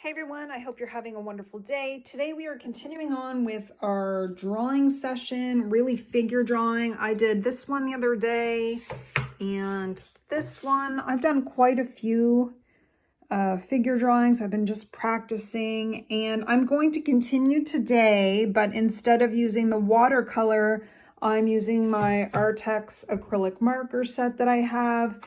Hey everyone, I hope you're having a wonderful day. Today we are continuing on with our drawing session, really figure drawing. I did this one the other day and this one. I've done quite a few figure drawings. I've been just practicing and I'm going to continue today, but instead of using the watercolor, I'm using my Artex acrylic marker set that I have.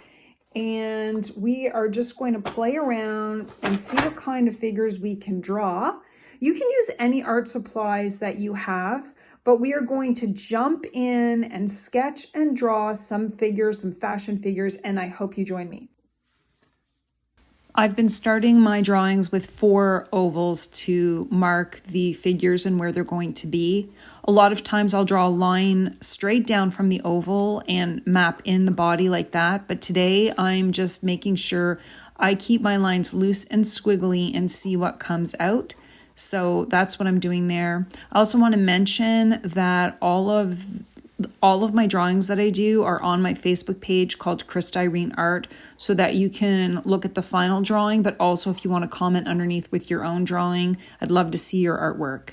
And we are just going to play around and see what kind of figures we can draw. You can use any art supplies that you have, but we are going to jump in and sketch and draw some figures, some fashion figures, and I hope you join me. I've been starting my drawings with 4 ovals to mark the figures and where they're going to be. A lot of times I'll draw a line straight down from the oval and map in the body like that. But today I'm just making sure I keep my lines loose and squiggly and see what comes out. So that's what I'm doing there. I also want to mention that all of my drawings that I do are on my Facebook page called Christyrene Art, so that you can look at the final drawing, but also if you want to comment underneath with your own drawing, I'd love to see your artwork.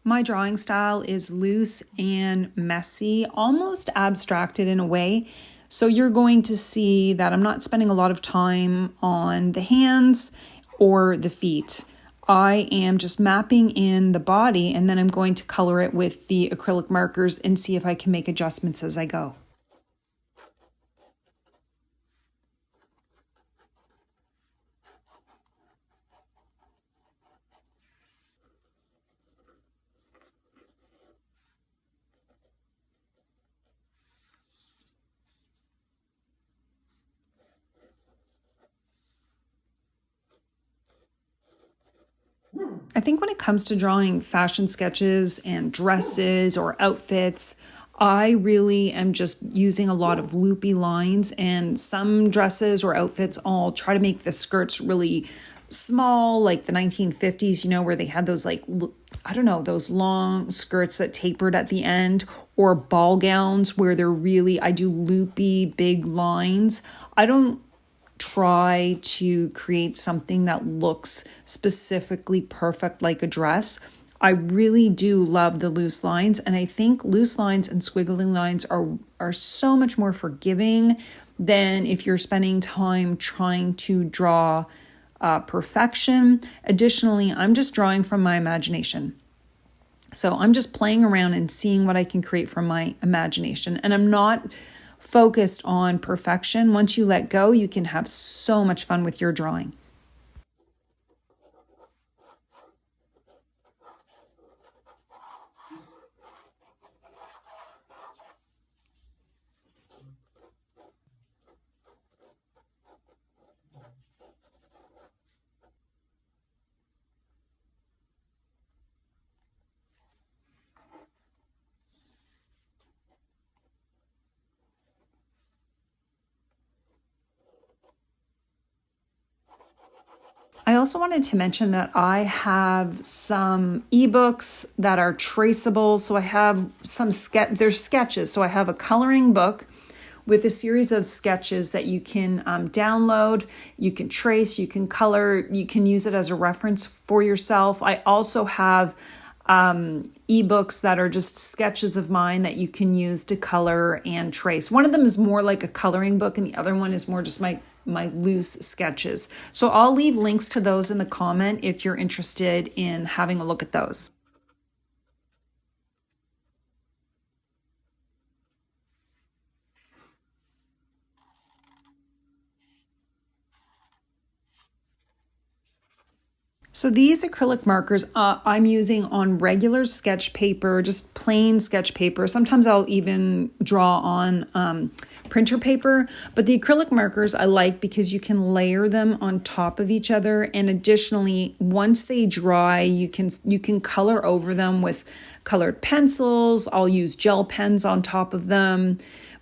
My drawing style is loose and messy, almost abstracted in a way. So you're going to see that I'm not spending a lot of time on the hands or the feet. I am just mapping in the body and then I'm going to color it with the acrylic markers and see if I can make adjustments as I go. I think when it comes to drawing fashion sketches and dresses or outfits, I really am just using a lot of loopy lines, and some dresses or outfits, I'll try to make the skirts really small, like the 1950s, where they had those those long skirts that tapered at the end, or ball gowns where I do loopy big lines. I don't try to create something that looks specifically perfect like a dress. I really do love the loose lines, and I think loose lines and squiggly lines are so much more forgiving than if you're spending time trying to draw perfection. Additionally, I'm just drawing from my imagination. So I'm just playing around and seeing what I can create from my imagination, and I'm not focused on perfection. Once you let go, you can have so much fun with your drawing. I also wanted to mention that I have some ebooks that are traceable. So I have there's sketches. So I have a coloring book with a series of sketches that you can download, you can trace, you can color, you can use it as a reference for yourself. I also have ebooks that are just sketches of mine that you can use to color and trace. One of them is more like a coloring book and the other one is more just my loose sketches. So I'll leave links to those in the comment if you're interested in having a look at those. So these acrylic markers I'm using on regular sketch paper, just plain sketch paper. Sometimes I'll even draw on printer paper, but the acrylic markers I like because you can layer them on top of each other. And additionally, once they dry, you can color over them with colored pencils. I'll use gel pens on top of them,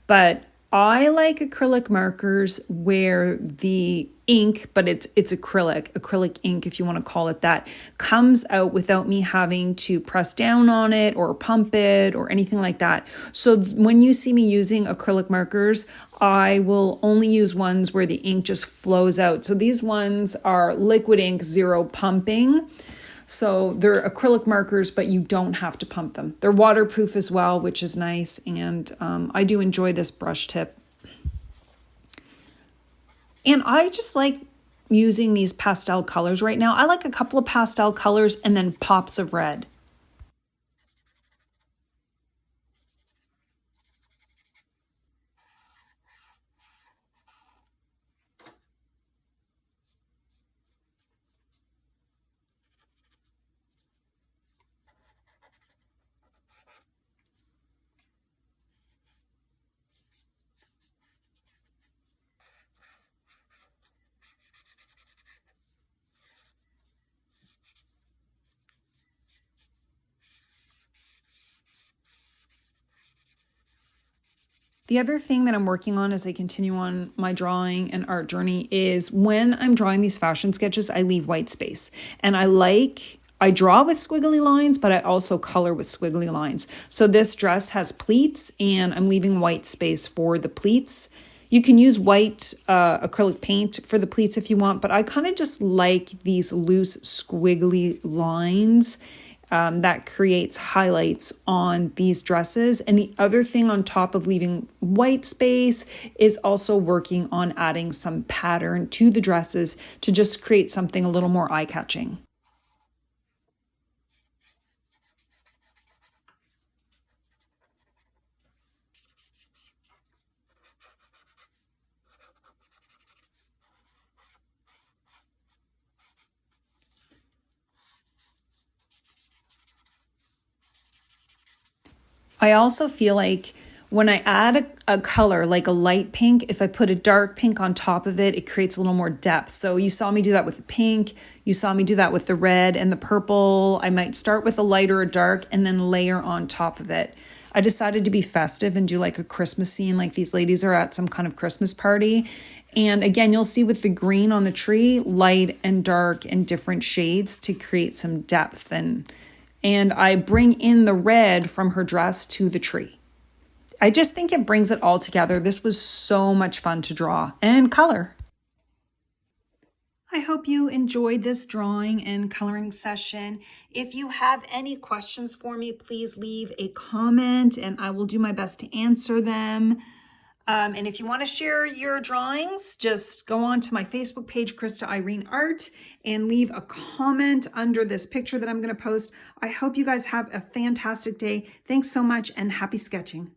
but I like acrylic markers where the ink, but it's acrylic ink, if you want to call it that, comes out without me having to press down on it or pump it or anything like that. So when you see me using acrylic markers, I will only use ones where the ink just flows out. So these ones are liquid ink, zero pumping. So they're acrylic markers, but you don't have to pump them. They're waterproof as well, which is nice. And I do enjoy this brush tip. And I just like using these pastel colors right now. I like a couple of pastel colors and then pops of red. The other thing that I'm working on as I continue on my drawing and art journey is when I'm drawing these fashion sketches, I leave white space. And I draw with squiggly lines, but I also color with squiggly lines. So this dress has pleats and I'm leaving white space for the pleats. You can use white acrylic paint for the pleats if you want, but I kind of just like these loose squiggly lines. That creates highlights on these dresses. And the other thing on top of leaving white space is also working on adding some pattern to the dresses to just create something a little more eye-catching. I also feel like when I add a color like a light pink, if I put a dark pink on top of it, it creates a little more depth. So you saw me do that with the pink. You saw me do that with the red and the purple. I might start with a light or a dark and then layer on top of it. I decided to be festive and do like a Christmas scene, like these ladies are at some kind of Christmas party. And again, you'll see with the green on the tree, light and dark and different shades to create some depth. And I bring in the red from her dress to the tree. I just think it brings it all together. This was so much fun to draw and color. I hope you enjoyed this drawing and coloring session. If you have any questions for me, please leave a comment and I will do my best to answer them. And if you want to share your drawings, just go on to my Facebook page, Krista Irene Art, and leave a comment under this picture that I'm going to post. I hope you guys have a fantastic day. Thanks so much and happy sketching.